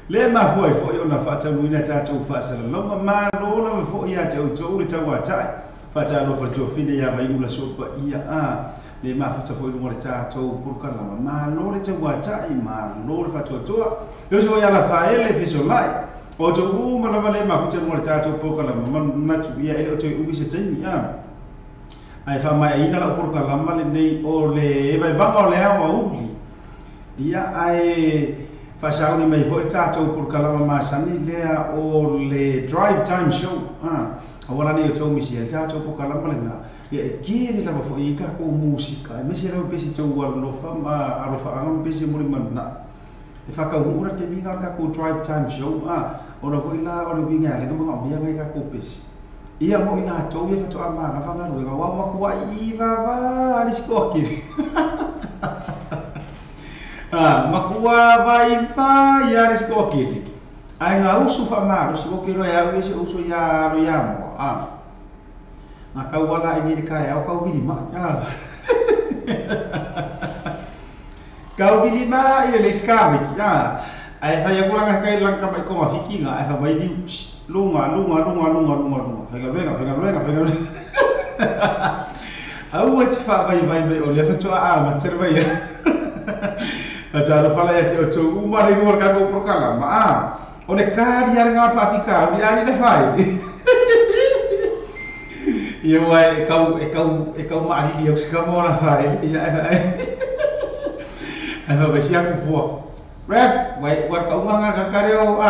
Le mafua i fo i ona whatamuina tātou whaasala longa ma lola me fo ia te autou le tau atai. Whata alofa tō whine ia vai ula sopa ia le mafuta fo i runga le tātou purukalama. Ma lola te tau atai, ma lola whatua toa. Leo so ia la whaele fiso lai. O to malama le mafuta mo tato poka la matu ia ele o to ubi se tini ai fa mai ina la poka la male nei o le vai vanga o le awa ubi ia ai fa sauni mai fo tato poka la masani lea o le drive time show awala nei o to misi tato poka la male na ia kiri la fo i ka ko musika me se ro pesi to wa no fa ma arofa ang pesi mo na e whakauhura te minga ka ko drive time show ona foi la o winga le no mga mia ngai ka ko pesi ia mo ina to ia fato ama na vanga ruega wa makua I va alisko ki makua vai va ia alisko ki ai nga usu fa ma usu ko kiro ya usu usu ya ro ya mo na ka wala I ni ka ya ka vidi ma kau bili ma ile le skabe ki ai fa ya kurang kai lang ka mai ko ma fiki nga ai fa mai di lunga fa ga au wat fa vai mai o le fa to ma ter vai ta ja fa la ya te o to u ma le ngor ka ko prokala ma o le ka ya nga fa fika ni ali le fai ia wai kau ma ali di o ska mo la fai Ano ba siya ko fo? Ref, wait, what ka umanga ka kareo o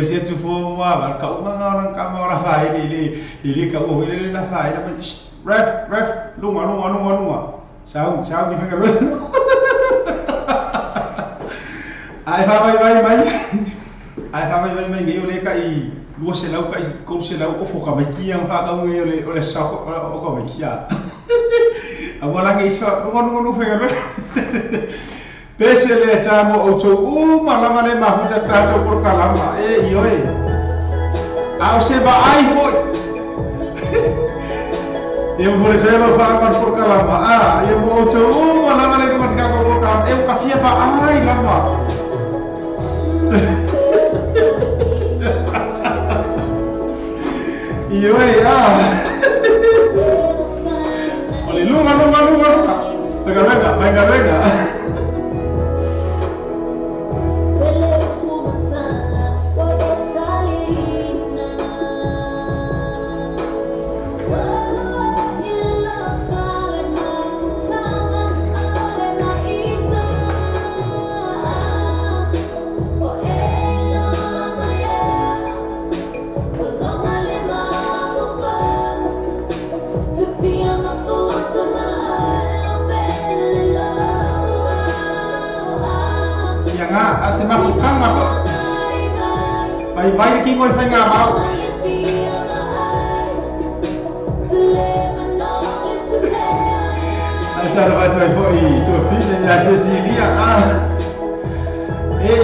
siya tu fo wa ka umanga lang ka mo ra fa ili ka o ili la fa ila ref, lunga. Sao ni fa ka. Ai fa mai. Ai fa mai ngi o le ka I lua se lau ka ko se lau o fo ka mai ki ang fa ka ngi o le sa o ka mai ki Awala ngi isa ngono fenga pese le tamo o to malama le mafuta tato por kalama yo au se va ai foi eu vou dizer lo fa por kalama eu vou to malama le mafuta por kalama eu kafia va ai lama yo Lunga. Venga. Yang ase mafukang ako. Bye-bye king oi fai nga mau. Acara baca foi filha ya Cecilia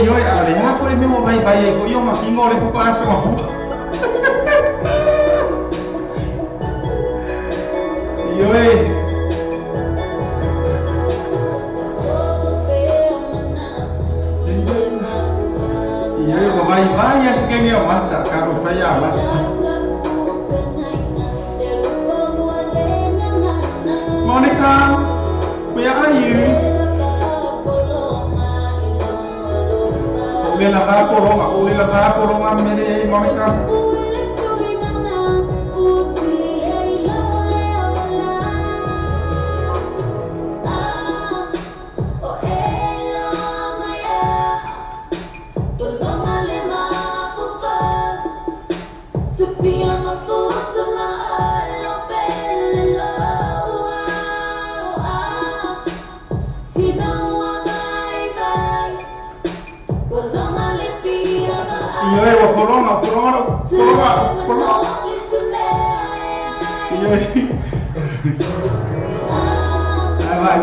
yo ale ha ko me mo mai bai ko yo ma kingo le ko aso ma fu. Yo ko bai ya sekenge o matsa karo fai ya matsa. Monica, where are you? Ule la ba koronga mere Monica.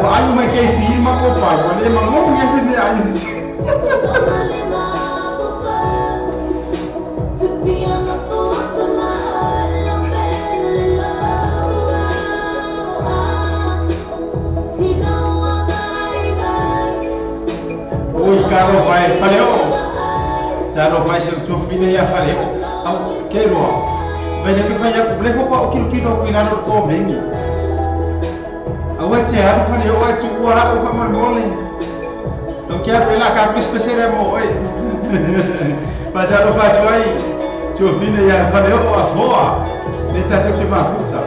Ayo mai kai pi ma ko pa ko le ma mo ya se me ai. Oi caro vai paleo. Caro vai se tu fine ya paleo. Au ke ro. Vai ne vai ya ble ko ko kilo na ko mengi. Awak cakap apa dia? Awak cuba apa mana boleh? Okey, bela kami spesial mo. Baca lupa cuai. Cuci ni ya pada awak foa. Ni cakap cuma fusa.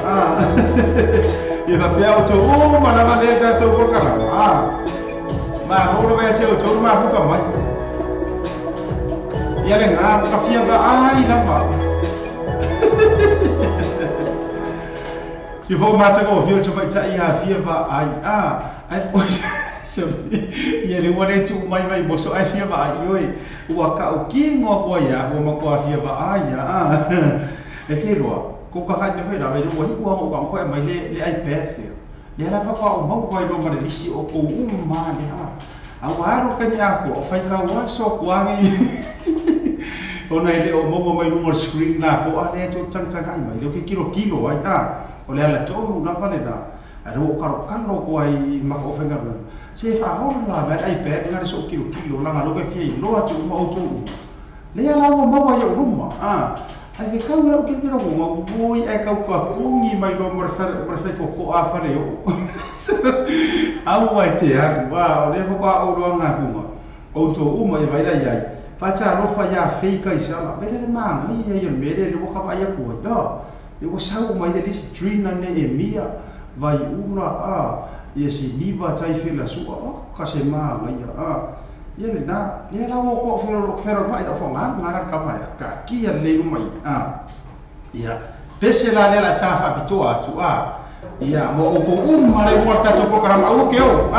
Ia tapi awak cuba mana dia cakap cuba kalam. Mak orang baca cuba mah bukan mas. Ia lengan kafir berai nampak. Si for mata ko feel to baca ia fia va ai ai so ia le wale tu mai boso ai fia va ai oi wa ka o ki ngo ko ya o ma ko fia va ai e ke ro ko ka ha de fe da mai wo hi ko ko mai le iPad le la fa ko mo ko do ma le si o ko ma le a wa ro ka nya ko fa ka wa so ko ngi ona ile o mo mai rumor screen na po ale to chang ai mai le ke kilo ai o le ala tonu na pale na ro karo ko ai ma ko fenga ro se fa ho la ba iPad na so kilo la ngalo ke fi lo atu ma o tu le ala mo ma ya rumma ai ve ka ro ke ro mo boi ai ka ko pungi mai lo mo fe ko a fa le o au ai te ar wa o le fo ko o ro nga ku ma o to uma e vai la ai facha ro fa ya fe ka isala be le ma ai ya me le ko ka ya ko do e o sau mai le strina ne e mia vai ura ia si niva tai fela su ka se ma mai ia le na le la wo ko fero vai da fonga ngara ka mai ka ki ya le mai ia pese la le la tafa pitoa tu ia mo o ko mare mo ta to programa o ke o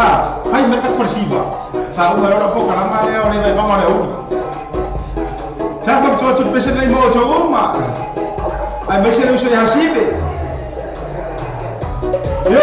hai merka persiba ta o ora programa le o le vai ma le o tafa to pese le mo to ma ai mese le uso ya sibe yo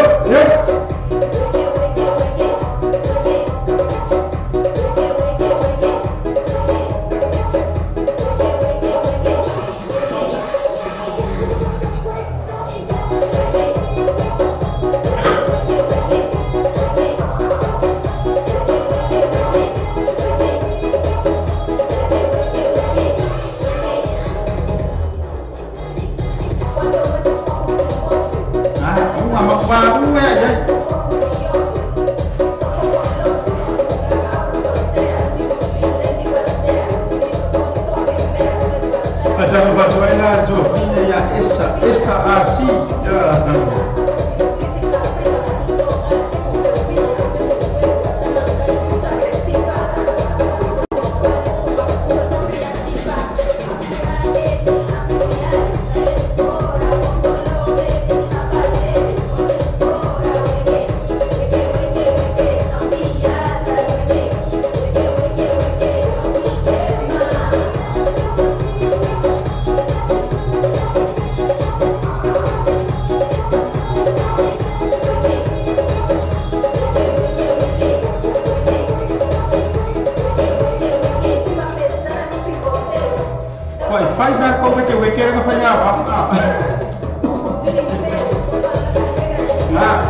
esta así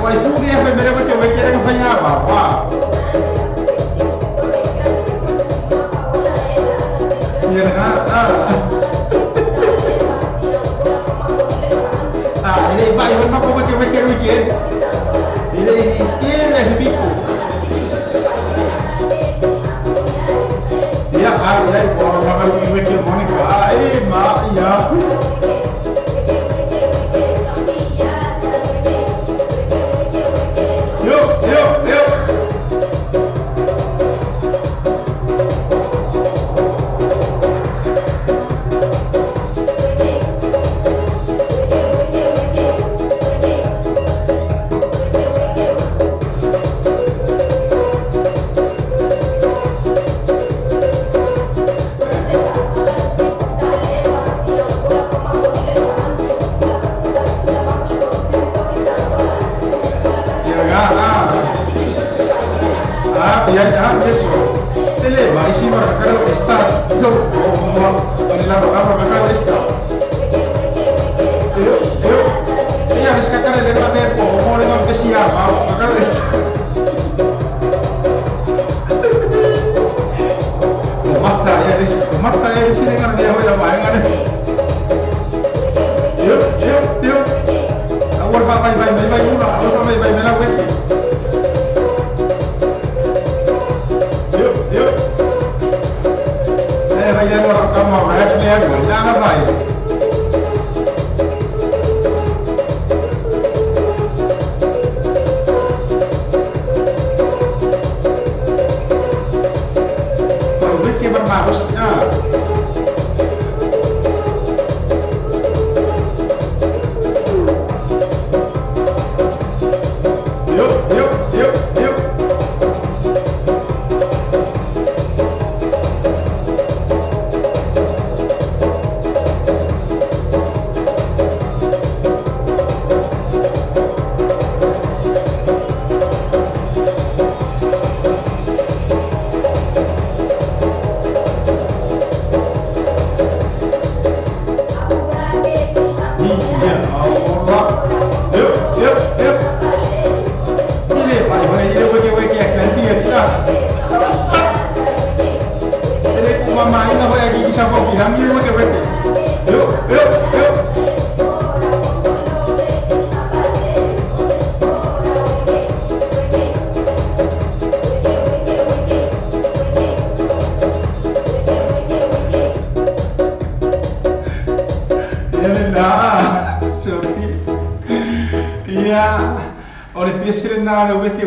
Wai fu dia pe mere ke weke ke fanya ba wa. Ya ini ba yo na ko ke weke ini sebiku. Ya ya ko na ka weke Monica. Ma ya.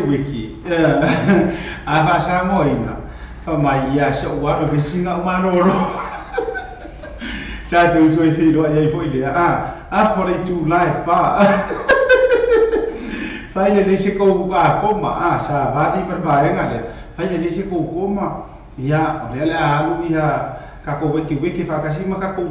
Wiki ava samoina famai ya so waro visinga manoro tatu tu fido ai foi le for to life finally se ko koma sa vadi per vaenga finally se ko koma ya ole alu ya ka ko wiki fa kasima ka ko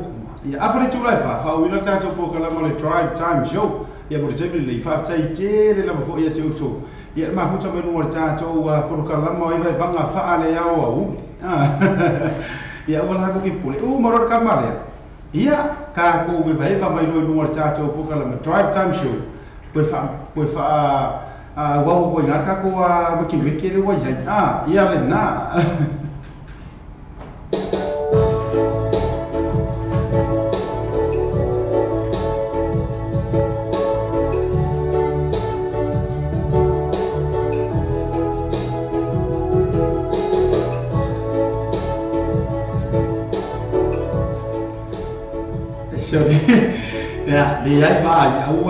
ya for to life fa wina tatu po kala mo le drive time show ya mo te le fa tai te le la fo ya te uto ya ma futa me no tatu por kala mo i vanga fa ale ya o ya wala ko ki pule moror kamale ya ka ko we vai va mai no tatu po kala mo drive time show ko fa wa ko nga ka ko wiki le wa ya le na ya le ai ba o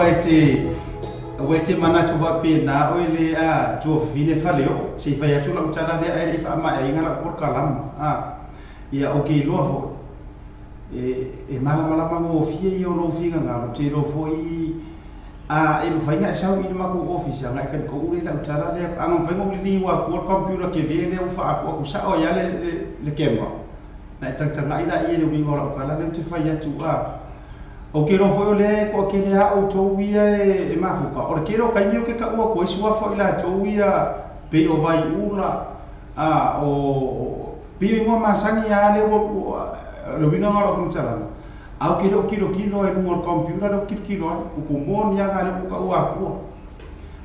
te mana tu va pe na o le tu fine fale o se fa ya tu la utara le ai fa ma ai ngala por kalam ya o ke lo fo e mala mo fie yo ro finga ngalo te ro foi e lo fa nga sa i ma ko office nga kan ko ure la utara le ang fa ngo li wa ko computer ke le o fa ko sa o ya le camera na tang ila i le wi ngora kala le tu fa ya tu o ke ro foi le ko ke le a auto wia e mafuka o ke ro kai mio ke ka ua ko isua foi la to wia pe o vai ula o pe ngo masani ya le o bina ngara fun chala au ke ro kilo e no computer ro kilo o ko mon ya ga le ka ua ko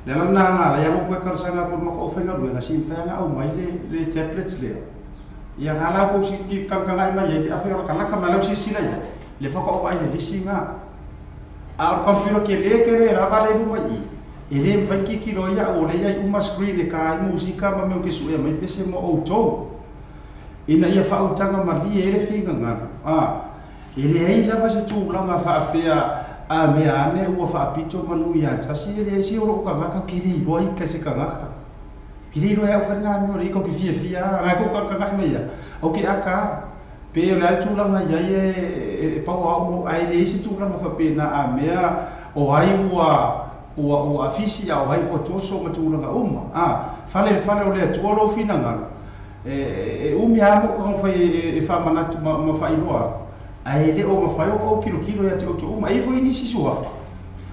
le lana la ya mo ko karsanga ko mo ofenga ru nga sim fa nga o mai le tablets le ia ngala ko si ki kangkanga mai ya afa ro kala ka malo si sila ya le fa ko ai le singa a computer ke le ke le la vale ru mai ele fa ki ki ro ya o le ya uma screen e ka musika ma me ke su ya mai pese mo o to ina ia fa utanga mali ele finga nga ele ai lava se tu langa fa pea a me ane ua fa pito manu ya tasi ele si ro ka maka kiri roi ka se ka ngaka kiri roi au fanga me ri ko ki fia nga ko ka me ya o ki aka pe la tu langa ya e pa wa mo ai le si tu langa fa pe na a me o ai ua afisi au ai o toso ma tu langa fale o le tu ro fina nga umi amo ko fa e fa manatu ma fa iloa ai le o mafai o kilo ya te o to uma ifo ini sisu afa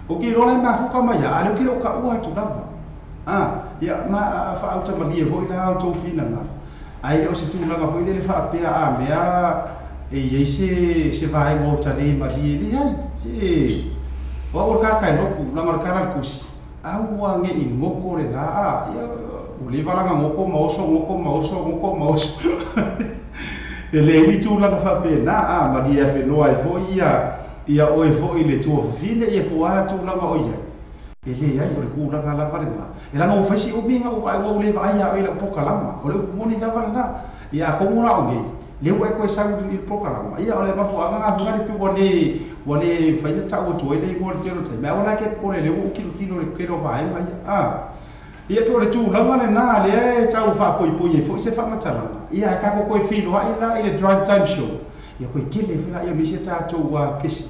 o kilo la ma fuka ma ya ale kilo ka ua tu lava ya ma fa auta ma lie foi la to fina nga ai o se tu langa foi le fa pe a mea e ye se vai mo tale ma lie li ai se o ka kai no ku la markara kusi au wa nge i ngoko le la ya o le vala nga ngoko mauso ele ni tu la fa pe na ma dia fe no ai fo ia o fo ile tu fine ia po a tu la ma o ia ele ia o ku la la pa na ela no fa si o binga o ai o le vai ia ile po kalama o le moni da na ia ko mura o nge le o ko sa i po kalama ia o le ma fo anga fu ngani pi wale fa ia ta o tu ile mo le tero te ma wala ke po le o kilo le kero vai ma ia pe o tu langa le na le tau fa poi fo se fa matala ia ka ko filo ai la ile drive time show ia ko kele fila ia misi ta to wa pesi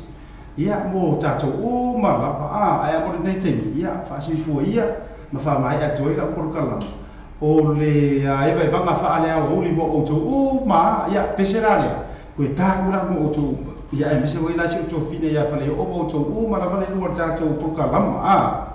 ia mo ta to o ma la fa ai mo nei temi ia fa si fu ia ma fa mai a to ila por kala o le ai vai va fa ale o li mo o to o ma ia pesera le ko ta kula mo o to ia misi mo ila si to fine ia fa le o mo to o ma la va le mo ta to por kala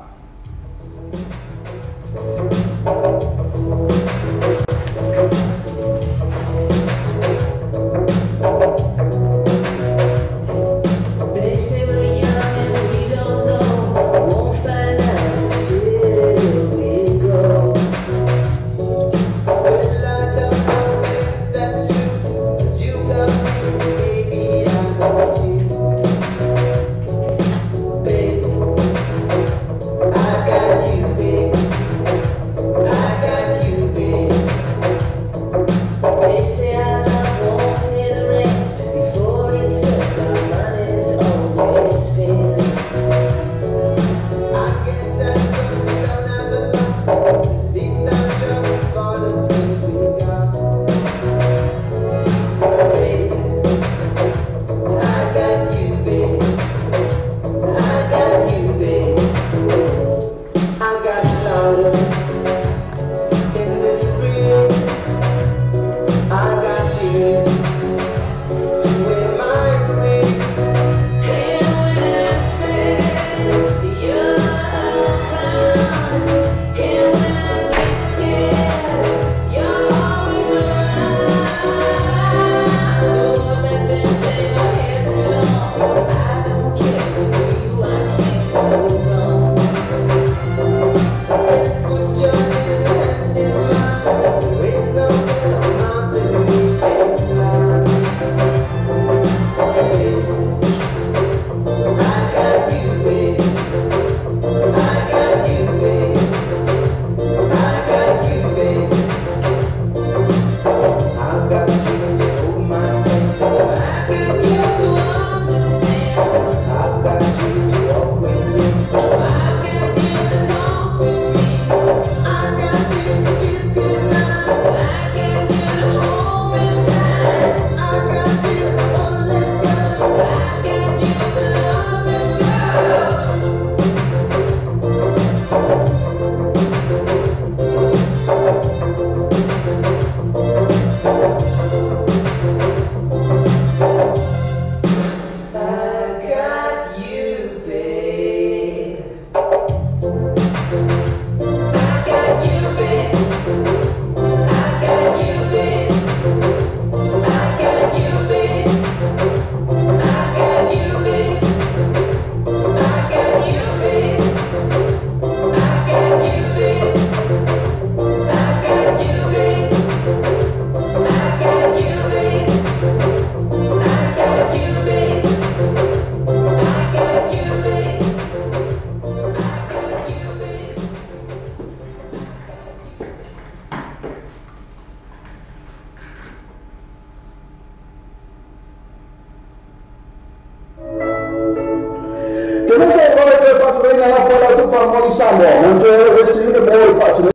la folla tu fa mo di Samoa, non c'è il vestito che poi faccio